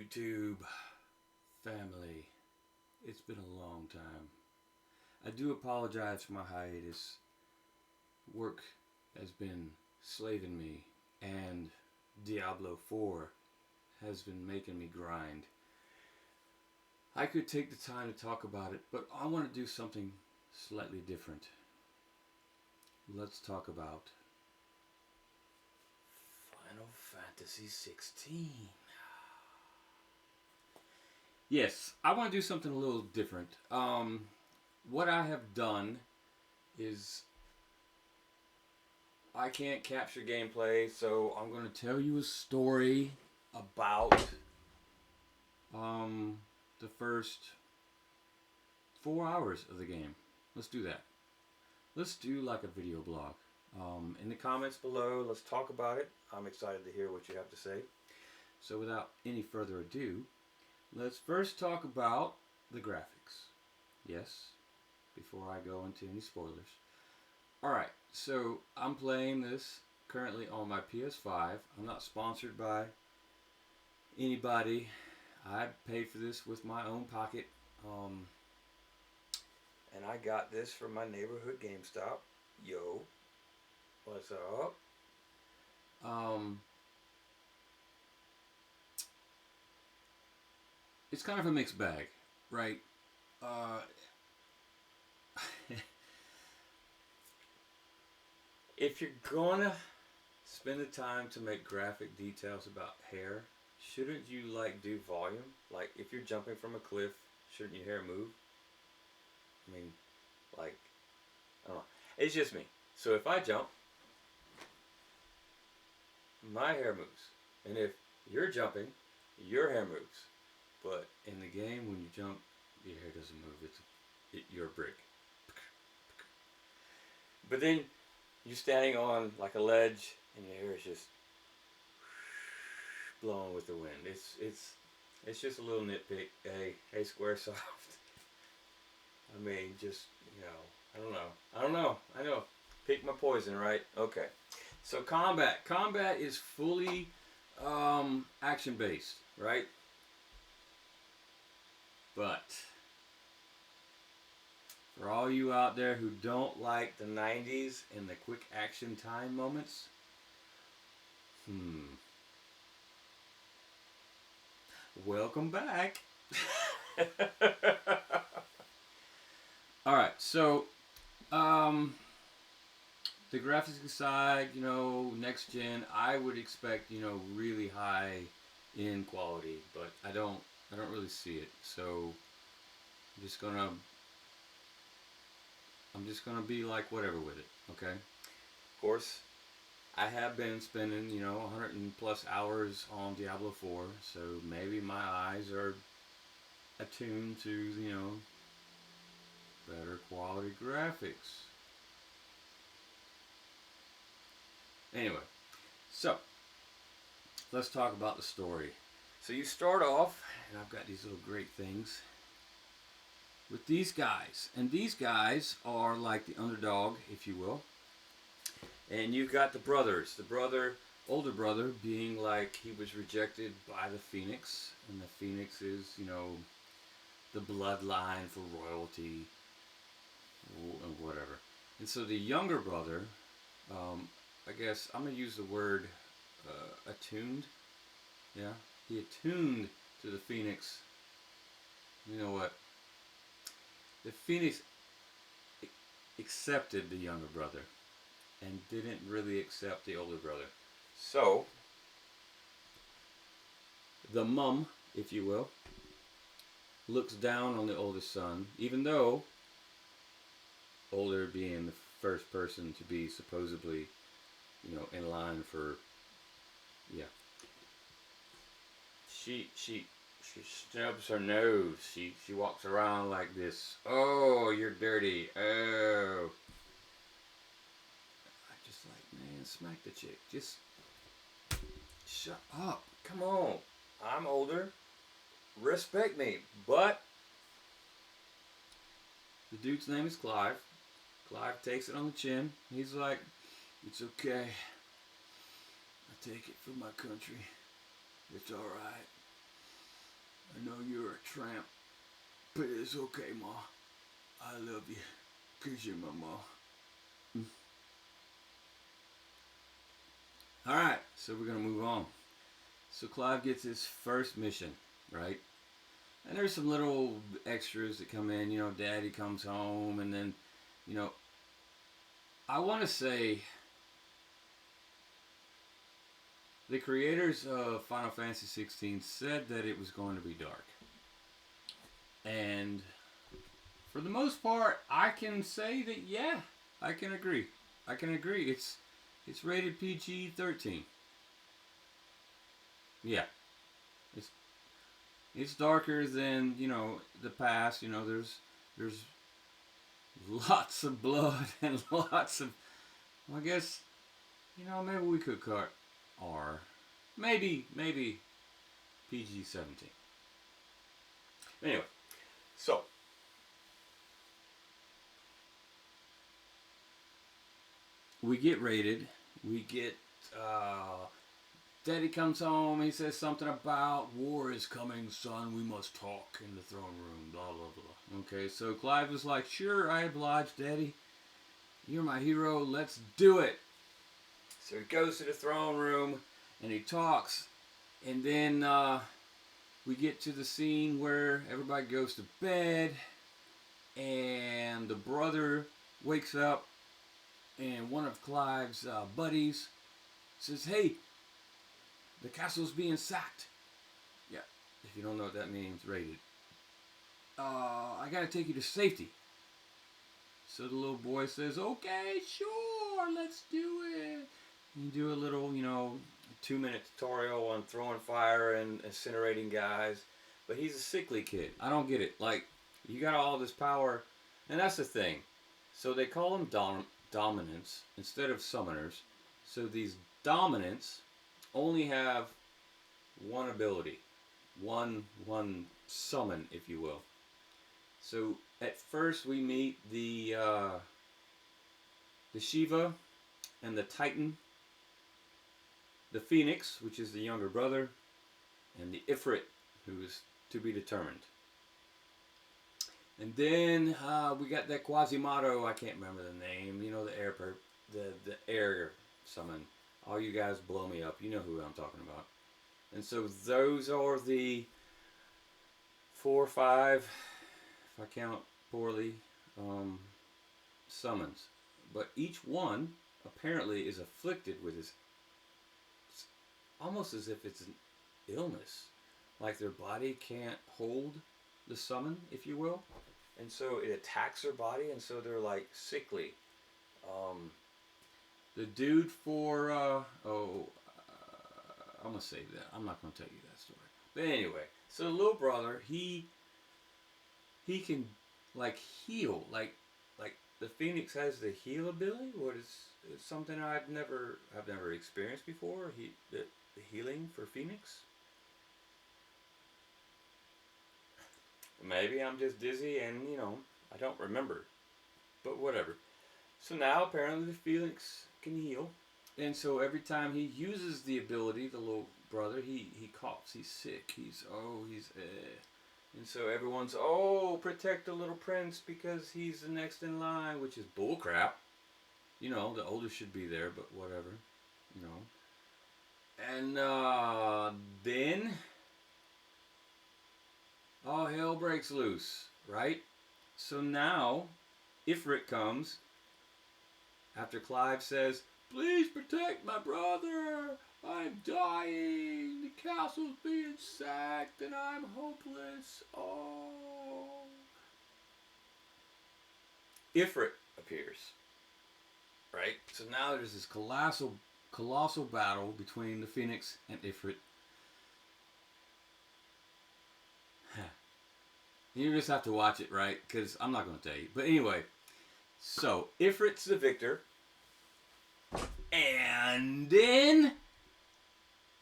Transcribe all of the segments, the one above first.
YouTube family. It's been a long time. I do apologize for my hiatus. Work has been slaving me, and Diablo 4 has been making me grind. I could take the time to talk about it, but I want to do something slightly different. Let's talk about Final Fantasy XVI. Yes, I want to do something a little different. What I have done is I can't capture gameplay, so I'm going to tell you a story about the first 4 hours of the game. Let's do that. Let's do like a video blog. In the comments below, let's talk about it. I'm excited to hear what you have to say. So without any further ado, let's first talk about the graphics. Yes, before I go into any spoilers. Alright, so I'm playing this currently on my PS5. I'm not sponsored by anybody. I paid for this with my own pocket. And I got this from my neighborhood GameStop. Yo, what's up? It's kind of a mixed bag, right? If you're gonna spend the time to make graphic details about hair, shouldn't you like do volume? Like if you're jumping from a cliff, shouldn't your hair move? I mean, like, I don't know. It's just me. So if I jump, my hair moves. And if you're jumping, your hair moves. But in the game, when you jump, your hair doesn't move. You're a brick. But then you're standing on like a ledge, and your hair is just blowing with the wind. It's just a little nitpick. Hey, Squaresoft. I mean, just, you know, I don't know. I know. Pick my poison, right? Okay. So combat. Combat is fully action based, right? But for all you out there who don't like the 90s and the quick action time moments, welcome back. Alright, so the graphics aside, you know, next gen, I would expect, you know, really high end quality, but I don't really see it. So I'm just gonna be like whatever with it, okay? Of course, I have been spending, you know, 100 and plus hours on Diablo 4, so maybe my eyes are attuned to, you know, better quality graphics. Anyway, so let's talk about the story. So you start off, and I've got these little great things with these guys, and these guys are like the underdog, if you will. And you've got the brothers. The older brother, being like he was rejected by the Phoenix, and the Phoenix is, you know, the bloodline for royalty and whatever. And so the younger brother, I guess I'm gonna use the word attuned. Yeah, he attuned to the Phoenix. You know what? The Phoenix accepted the younger brother and didn't really accept the older brother. So the mum, if you will, looks down on the oldest son, even though older being the first person to be supposedly, you know, in line for, yeah. She stubs her nose. She walks around like this. Oh, you're dirty. Oh. I just like, man, smack the chick. Just shut up. Come on. I'm older. Respect me. But the dude's name is Clive. Clive takes it on the chin. He's like, it's okay. I take it for my country. It's alright. I know you're a tramp, but it's okay, Ma. I love you, 'cause you're my Ma. Alright, so we're going to move on. So Clive gets his first mission, right? And there's some little extras that come in, you know, Daddy comes home, and then, you know, I want to say the creators of Final Fantasy XVI said that it was going to be dark. And for the most part, I can say that, yeah, I can agree. I can agree. It's rated PG-13. Yeah. It's darker than, you know, the past. You know, there's lots of blood and lots of, well, I guess, you know, maybe we could cut R. Maybe PG-17. Anyway, so we get raided. We get Daddy comes home. He says something about war is coming, son. We must talk in the throne room. Blah blah blah. Okay, so Clive was like, "Sure, I oblige, Daddy. You're my hero. Let's do it." So he goes to the throne room and he talks, and then we get to the scene where everybody goes to bed, and the brother wakes up, and one of Clive's buddies says, "Hey, the castle's being sacked." Yeah, if you don't know what that means, raided. I gotta take you to safety. So the little boy says, "Okay, sure, let's do it." You do a little, you know, 2-minute tutorial on throwing fire and incinerating guys. But he's a sickly kid. I don't get it. Like, you got all this power, and that's the thing. So they call them dominants instead of summoners. So these dominants only have one ability, one summon, if you will. So at first we meet the Shiva and the Titan, the Phoenix, which is the younger brother, and the Ifrit, who is to be determined. And then we got that Quasimodo. I can't remember the name. You know, the air summon. All you guys blow me up. You know who I'm talking about. And so those are the 4 or 5, if I count poorly, summons. But each one apparently is afflicted with this, almost as if it's an illness. Like their body can't hold the summon, if you will. And so it attacks their body, and so they're like sickly. The dude for, I'm going to save that. I'm not going to tell you that story. But anyway, so the little brother, he can like heal, like the Phoenix has the heal ability, what is something I've never experienced before. The healing for Phoenix. Maybe I'm just dizzy and, you know, I don't remember. But whatever. So now apparently the Phoenix can heal. And so every time he uses the ability, the little brother, he coughs, he's sick, and so everyone's, protect the little prince because he's the next in line, which is bullcrap. You know, the oldest should be there, but whatever, you know. And then all hell breaks loose, right? So now Ifrit comes after Clive says, "Please protect my brother. I'm dying. The castle's being sacked and I'm hopeless. Oh." Ifrit appears. Right? So now there's this colossal battle between the Phoenix and Ifrit. You just have to watch it, right? Because I'm not going to tell you. But anyway, so Ifrit's the victor. And then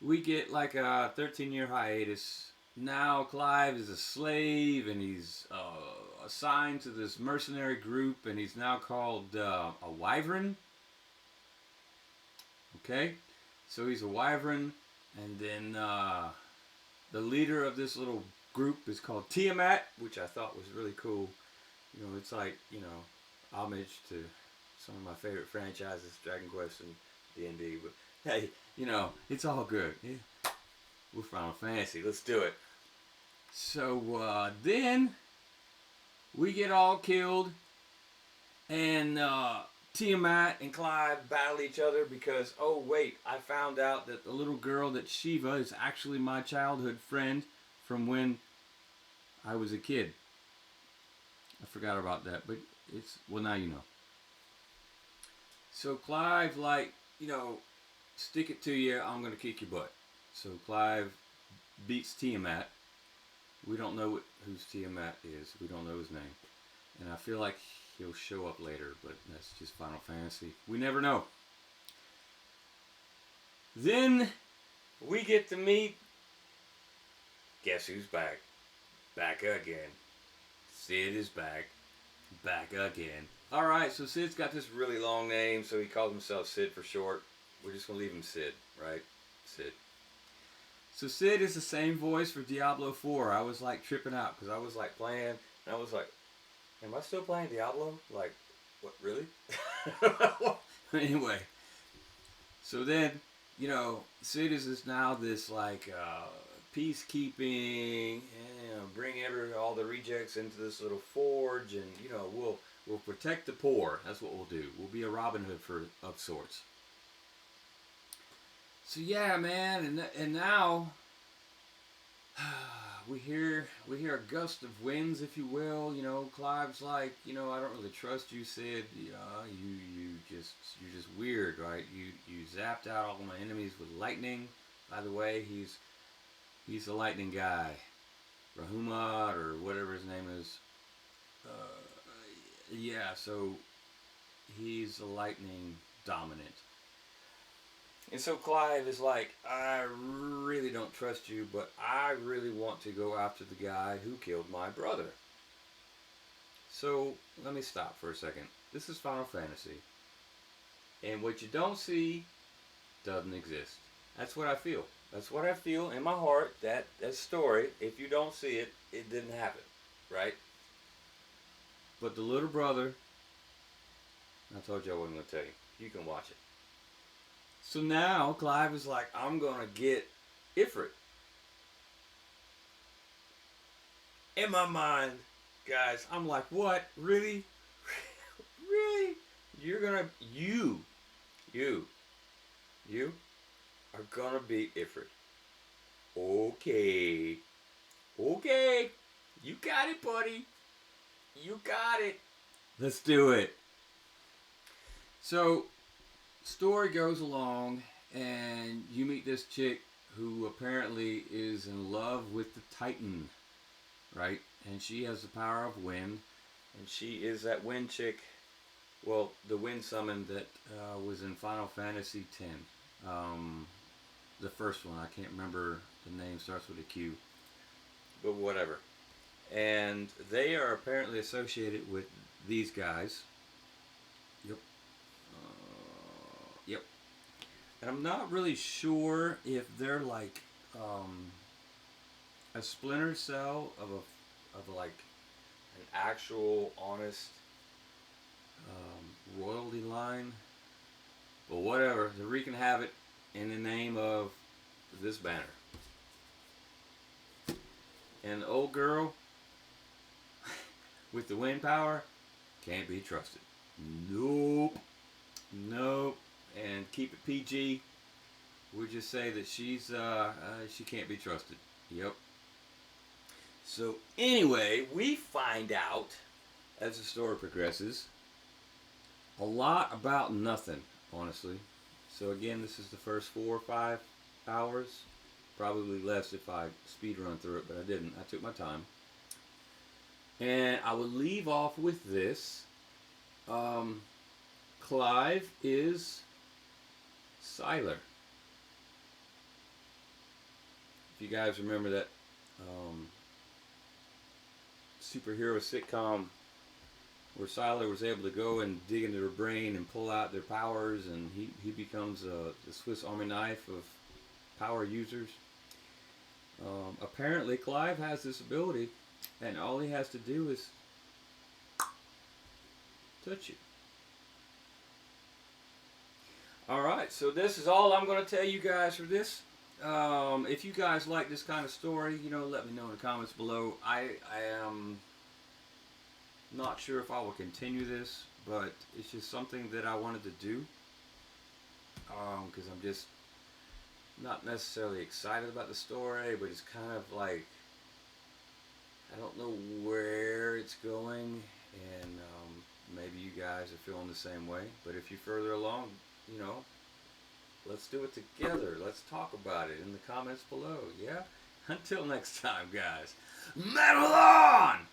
we get like a 13-year hiatus. Now Clive is a slave and he's assigned to this mercenary group, and he's now called a wyvern. Okay? So he's a wyvern, and then the leader of this little group is called Tiamat, which I thought was really cool. You know, it's like, you know, homage to some of my favorite franchises, Dragon Quest and D&D. But hey, you know, it's all good. Yeah. We're Final Fantasy. Let's do it. So then we get all killed, and Tiamat and Clive battle each other because, oh wait, I found out that the little girl that Shiva is actually my childhood friend from when I was a kid. I forgot about that, but it's, well, now you know. So Clive, like, you know, stick it to you, I'm going to kick your butt. So Clive beats Tiamat. We don't know whose Tiamat is. We don't know his name. And I feel like he'll show up later, but that's just Final Fantasy. We never know. Then we get to meet, guess who's back? Back again. Sid is back. Back again. Alright, so Sid's got this really long name, so he calls himself Sid for short. We're just going to leave him Sid, right? Sid. So Sid is the same voice for Diablo 4. I was like tripping out because I was like playing, and I was like, am I still playing Diablo? Like, what, really? Anyway, so then, you know, Sid is now this like peacekeeping, and, you know, bring all the rejects into this little forge, and, you know, we'll protect the poor. That's what we'll do. We'll be a Robin Hood of sorts. So yeah, man, and now we hear a gust of winds, if you will. You know, Clive's like, you know, I don't really trust you, Sid. You're just weird, right? You zapped out all my enemies with lightning. By the way, he's the lightning guy, Rahuma or whatever his name is. Yeah, so he's the lightning dominant. And so Clive is like, I really don't trust you, but I really want to go after the guy who killed my brother. So let me stop for a second. This is Final Fantasy. And what you don't see doesn't exist. That's what I feel. That's what I feel in my heart. That story, if you don't see it, it didn't happen. Right? But the little brother, I told you I wasn't going to tell you. You can watch it. So now Clive is like, I'm going to get Ifrit. In my mind, guys, I'm like, what? Really? Really? You're going to, you are going to be Ifrit. Okay. Okay. You got it, buddy. You got it. Let's do it. So, story goes along, and you meet this chick who apparently is in love with the Titan, right? And she has the power of wind, and she is that wind chick, well, the wind summon that was in Final Fantasy X. The first one, I can't remember the name, starts with a Q, but whatever. And they are apparently associated with these guys. Yep. Yep. And I'm not really sure if they're like a splinter cell of like an actual honest royalty line, but whatever. They're wreaking havoc in the name of this banner. And the old girl with the wind power can't be trusted. Nope. Nope. And keep it PG. We'll just say that she's she can't be trusted. Yep. So anyway, we find out as the story progresses a lot about nothing, honestly. So again, this is the first 4 or 5 hours. Probably less if I speed run through it, but I didn't. I took my time. And I will leave off with this. Clive is Sylar. If you guys remember that superhero sitcom where Sylar was able to go and dig into their brain and pull out their powers, and he becomes the Swiss Army knife of power users. Apparently, Clive has this ability, and all he has to do is touch you. Alright, so this is all I'm going to tell you guys for this. If you guys like this kind of story, you know, let me know in the comments below. I am not sure if I will continue this, but it's just something that I wanted to do. Because I'm just not necessarily excited about the story, but it's kind of like, I don't know where it's going, and maybe you guys are feeling the same way. But if you're further along, you know, let's do it together. Let's talk about it in the comments below, yeah? Until next time, guys. Metal on!